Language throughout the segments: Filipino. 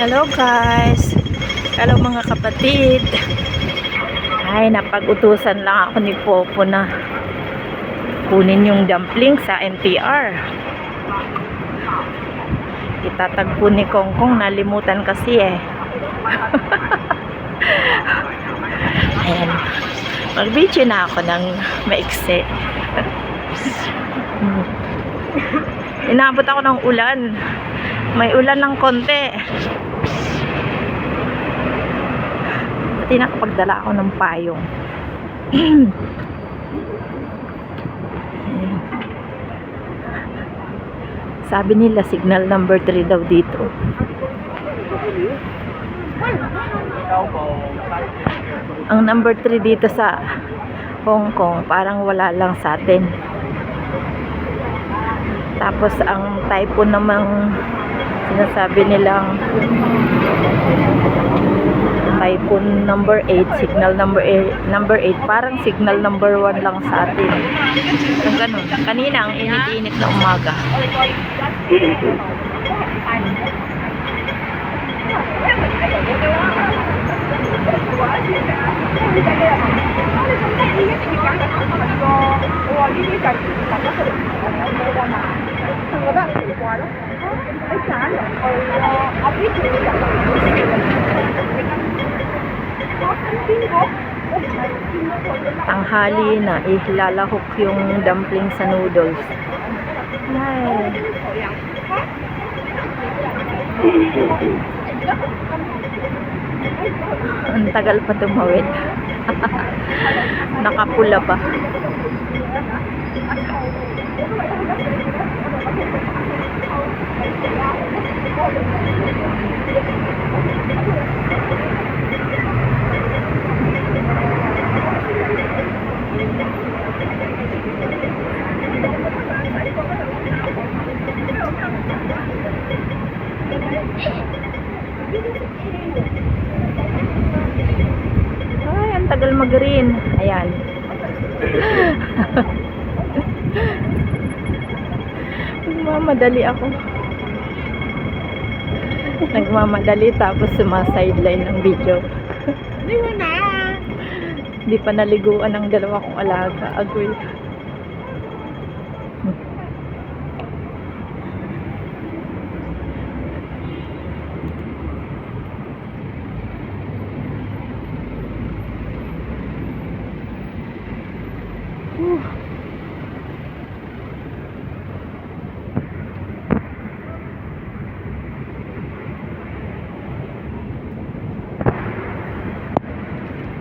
Hello guys. Hello mga kapatid. Ay, napag-utusan lang ako ni Popo na kunin yung dumpling sa NTR. Itatagpo ni Kongkong, nalimutan kasi eh. Ayan. Mag-video na ako ng maiksi. Inabot ako ng ulan. May ulan ng konti. Pati nakapagdala ako ng payong. Sabi nila signal number 3 daw dito. Ang number 3 dito sa Hong Kong parang wala lang sa atin. Tapos ang typhoon namang sinasabi nilang typhoon number 8, signal number 8, parang signal number 1 lang sa atin. Ang ganun. Kanina ang init-init na umaga. Tanghali na, lalahok yung dumpling sa noodles. Ay. Ang tagal pa tumawid. Nakapula pa. Ay, ang tagal mag-green. Ayan. Nagmamadali ako. Nagmamadali tapos sumasideline ng video. Di mo na. Hindi pa naliguan ang dalawa kong alaga. Agoy.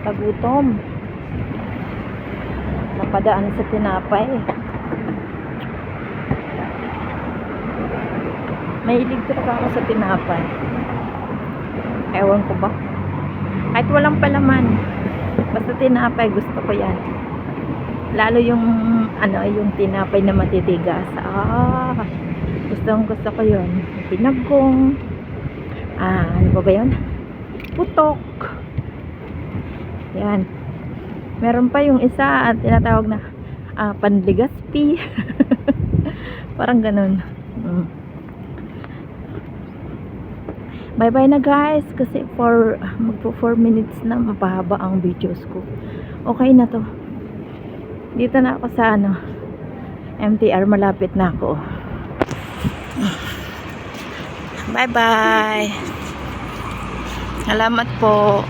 Pagutom. Napadaan sa tinapay. Mahilig talaga ako sa tinapay. Ewan ko ba? Kahit walang palaman. Basta tinapay, gusto ko yan. Lalo yung yung tinapay na matitigas. Gusto ko yun. Pinagkong. Ano ba yun? Putok. Yan. Meron pa yung isa at tinatawag na panligaspi. Parang ganun. Bye bye na guys kasi magpo 4 minutes na, mapahaba ang videos ko. Okay na to. Dito na ako sa MTR, malapit na ako. Bye bye. Salamat po.